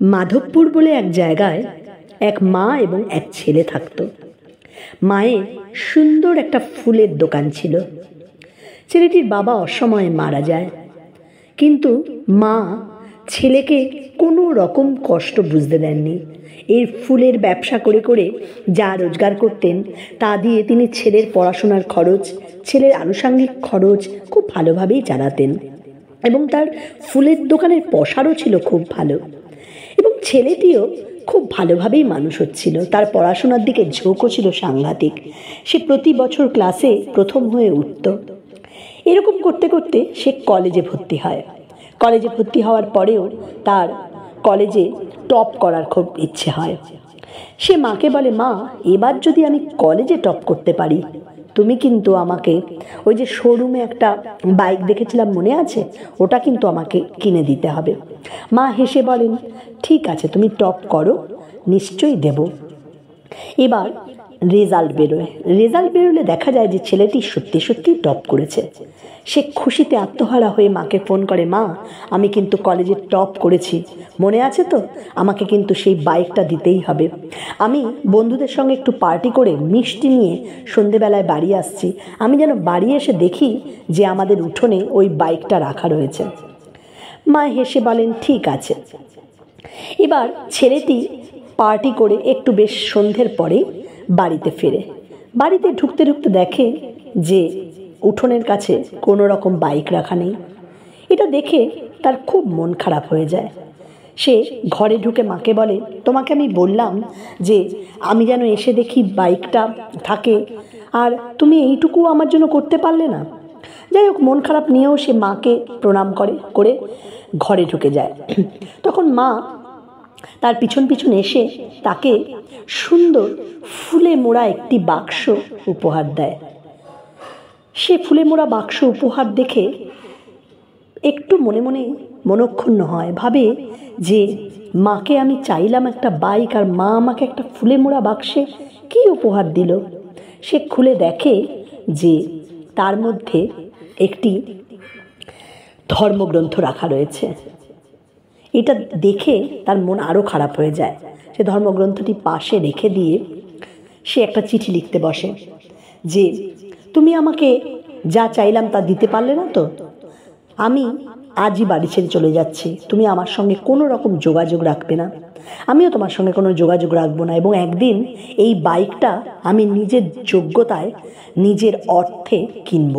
মাধবপুর বলে এক জায়গায় এক মা এবং এক ছেলে থাকতো। মায়ের সুন্দর একটা ফুলের দোকান ছিল। ছেলেটির বাবা অসময়ে মারা যায়, কিন্তু মা ছেলেকে কোনো রকম কষ্ট বুঝতে দেননি। এই ফুলের ব্যবসা করে করে যা রোজগার করতেন তা দিয়ে তিনি ছেলের পড়াশোনার খরচ, ছেলের আনুষঙ্গিক খরচ খুব ভালোভাবেই চালাতেন এবং তার ফুলের দোকানের পসারও ছিল খুব ভালো। এবং ছেলেটিও খুব ভালোভাবেই মানুষ হচ্ছিল, তার পড়াশোনার দিকে ঝোঁকও ছিল সাংঘাতিক। সে প্রতি বছর ক্লাসে প্রথম হয়ে উঠত। এরকম করতে করতে সে কলেজে ভর্তি হয়। কলেজে ভর্তি হওয়ার পরেও তার কলেজে টপ করার খুব ইচ্ছে হয়। সে মাকে বলে, মা, এবার যদি আমি কলেজে টপ করতে পারি, তুমি কিন্তু আমাকে ওই যে শোরুমে একটা বাইক দেখেছিলাম মনে আছে, ওটা কিন্তু আমাকে কিনে দিতে হবে। মা হেসে বলেন, ঠিক আছে, তুমি টপ করো, নিশ্চয়ই দেব। এবার রেজাল্ট বেরোলে দেখা যায় যে ছেলেটি সত্যি সত্যি টপ করেছে। সে খুশিতে আত্মহারা হয়ে মাকে ফোন করে, মা, আমি কিন্তু কলেজে টপ করেছি, মনে আছে তো? আমাকে কিন্তু সেই বাইকটা দিতেই হবে। আমি বন্ধুদের সঙ্গে একটু পার্টি করে মিষ্টি নিয়ে সন্ধেবেলায় বাড়ি আসছি। আমি যেন বাড়ি এসে দেখি যে আমাদের উঠোনে ওই বাইকটা রাখা রয়েছে। মা হেসে বলেন, ঠিক আছে। এবার ছেলেটি পার্টি করে একটু বেশ সন্ধ্যের পরে বাড়িতে ফেরে। বাড়িতে ঢুকতে ঢুকতে দেখে যে উঠোনের কাছে কোনো রকম বাইক রাখা নেই। এটা দেখে তার খুব মন খারাপ হয়ে যায়। সে ঘরে ঢুকে মাকে বলে, তোমাকে আমি বললাম যে আমি যেন এসে দেখি বাইকটা থাকে, আর তুমি এইটুকু আমার জন্য করতে পারলে না। যাই হোক, মন খারাপ নিয়েও সে মাকে প্রণাম করে ঘরে ঢুকে যায়। তখন মা তার পিছন পিছন এসে তাকে সুন্দর ফুলে মোড়া একটি বাক্স উপহার দেয়। সে ফুলে মোড়া বাক্স উপহার দেখে একটু মনে মনে মনক্ষুণ্ণ হয়, ভাবে যে মাকে আমি চাইলাম একটা বাইক, আর মা আমাকে একটা ফুলে মোড়া বাক্সে কী উপহার দিল। সে খুলে দেখে যে তার মধ্যে একটি ধর্মগ্রন্থ রাখা রয়েছে। এটা দেখে তার মন আরও খারাপ হয়ে যায়। সে ধর্মগ্রন্থটি পাশে রেখে দিয়ে সে একটা চিঠি লিখতে বসে যে, তুমি আমাকে যা চাইলাম তা দিতে পারলে না তো, আমি আজই বাড়ি ছেড়ে চলে যাচ্ছি। তুমি আমার সঙ্গে কোনো রকম যোগাযোগ রাখবে না, আমিও তোমার সঙ্গে কোনো যোগাযোগ রাখবো না, এবং একদিন এই বাইকটা আমি নিজের যোগ্যতায় নিজের অর্থে কিনব।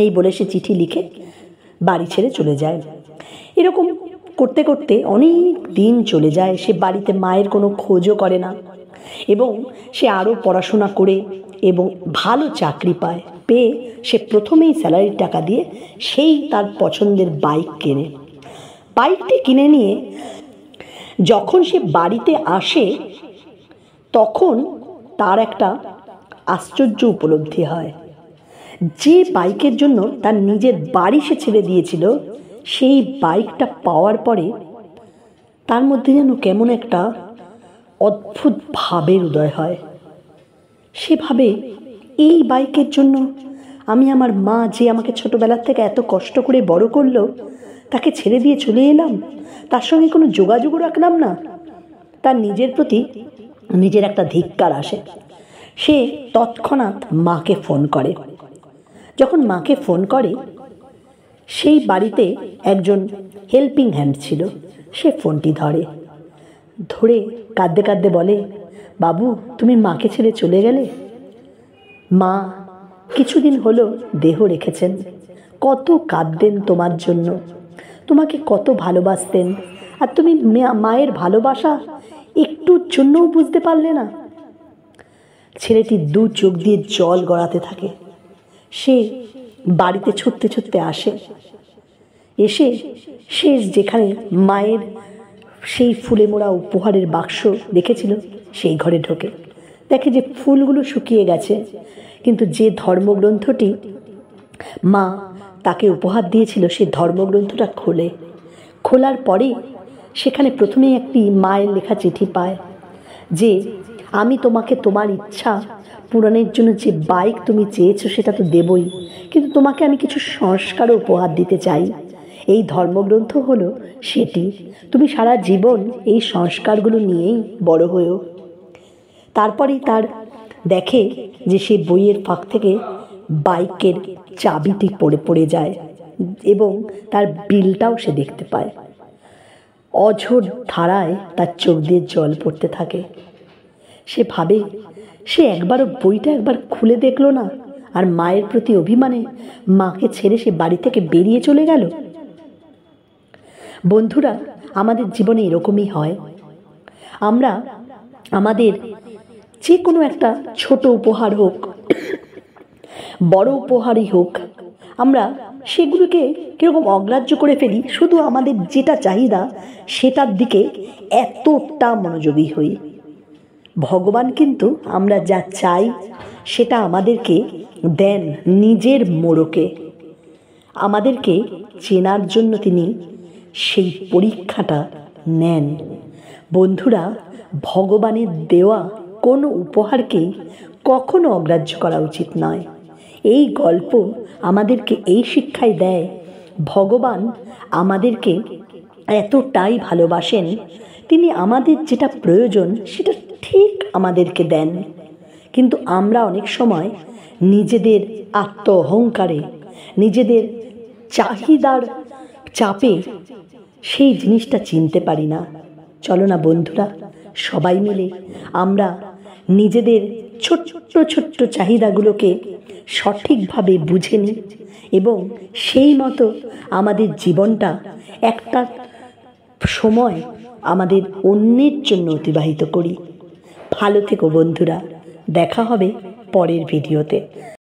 এই বলে সে চিঠি লিখে বাড়ি ছেড়ে চলে যায়। এরকম করতে করতে অনেক দিন চলে যায়। সে বাড়িতে মায়ের কোনো খোঁজও করে না, এবং সে আরও পড়াশোনা করে এবং ভালো চাকরি পায়। পেয়ে সে প্রথমেই স্যালারির টাকা দিয়ে সেই তার পছন্দের বাইক কেনে। বাইকটি কিনে নিয়ে যখন সে বাড়িতে আসে, তখন তার একটা আশ্চর্য উপলব্ধি হয়। যে বাইকের জন্য তার নিজের বাড়ি সে ছেড়ে দিয়েছিল, সেই বাইকটা পাওয়ার পরে তার মধ্যে যেন কেমন একটা অদ্ভুত ভাবের উদয় হয়। সে ভাবে, এই বাইকের জন্য আমি আমার মা, যে আমাকে ছোটোবেলার থেকে এত কষ্ট করে বড় করলো, তাকে ছেড়ে দিয়ে চলে এলাম, তার সঙ্গে কোনো যোগাযোগও রাখলাম না। তার নিজের প্রতি নিজের একটা ধিক্কার আসে। সে তৎক্ষণাৎ মাকে ফোন করে। যখন মাকে ফোন করে, সেই বাড়িতে একজন হেল্পিং হ্যান্ড ছিল। সে ফোনটি ধরে কাঁদতে কাঁদতে বলে, বাবু, তুমি মাকে ছেড়ে চলে গেলে। মা কিছুদিন হলো দেহ রেখেছেন। কত কাঁদতেন তোমার জন্য, তোমাকে কত ভালোবাসতেন, আর তুমি মায়ের ভালোবাসা একটুর জন্যও বুঝতে পারলে না। ছেলেটি দু চোখ দিয়ে জল গড়াতে থাকে। সে বাড়িতে ছুটতে ছুটতে আসে। এসে শেষ যেখানে মায়ের সেই ফুলে মোড়া উপহারের বাক্স রেখেছিল, সেই ঘরে ঢোকে। দেখে যে ফুলগুলো শুকিয়ে গেছে, কিন্তু যে ধর্মগ্রন্থটি মা তাকে উপহার দিয়েছিল, সেই ধর্মগ্রন্থটা খোলার পরে সেখানে প্রথমেই একটি মায়ের লেখা চিঠি পায় যে, আমি তোমাকে তোমার ইচ্ছা পূরণের জন্য যে বাইক তুমি চেয়েছো সেটা তো দেবই, কিন্তু তোমাকে আমি কিছু সংস্কারও উপহার দিতে চাই। এই ধর্মগ্রন্থ হলো সেটি। তুমি সারা জীবন এই সংস্কারগুলো নিয়েই বড় হয়েও। তারপরেই তার দেখে যে সে বইয়ের ফাঁক থেকে বাইকের চাবিটি পড়ে যায় এবং তার বিলটাও সে দেখতে পায়। অঝোর ধারায় তার চোখ দিয়ে জল পড়তে থাকে। সে ভাবে সে একবারও বইটা একবার খুলে দেখলো না, আর মায়ের প্রতি অভিমানে মাকে ছেড়ে সে বাড়ি থেকে বেরিয়ে চলে গেল। বন্ধুরা, আমাদের জীবনে এরকমই হয়। আমরা আমাদের যে কোনো একটা ছোট উপহার হোক, বড় উপহারই হোক, আমরা সেগুলোকে কীরকম অগ্রাহ্য করে ফেলি, শুধু আমাদের যেটা চাহিদা সেটার দিকে এতটা মনোযোগী হই। ভগবান কিন্তু আমরা যা চাই সেটা আমাদেরকে দেন নিজের মোড়কে। আমাদেরকে চেনার জন্য তিনি সেই পরীক্ষাটা নেন। বন্ধুরা, ভগবানের দেওয়া কোনো উপহারকেই কখনো অগ্রাহ্য করা উচিত নয়। এই গল্প আমাদেরকে এই শিক্ষাই দেয়, ভগবান আমাদেরকে এতটাই ভালোবাসেন, তিনি আমাদের যেটা প্রয়োজন সেটা ঠিক আমাদেরকে দেন। কিন্তু আমরা অনেক সময় নিজেদের আত্ম অহংকারে, নিজেদের চাহিদার চাপে সেই জিনিসটা চিনতে পারি না। চলো না বন্ধুরা, সবাই মিলে আমরা নিজেদের ছোট্ট ছোট্ট চাহিদাগুলোকে সঠিকভাবে বুঝে নিই এবং সেই মতো আমাদের জীবনটা একটা সময় আমাদের অন্যের জন্য অতিবাহিত করি। ভালো থেকো বন্ধুরা, দেখা হবে পরের ভিডিওতে।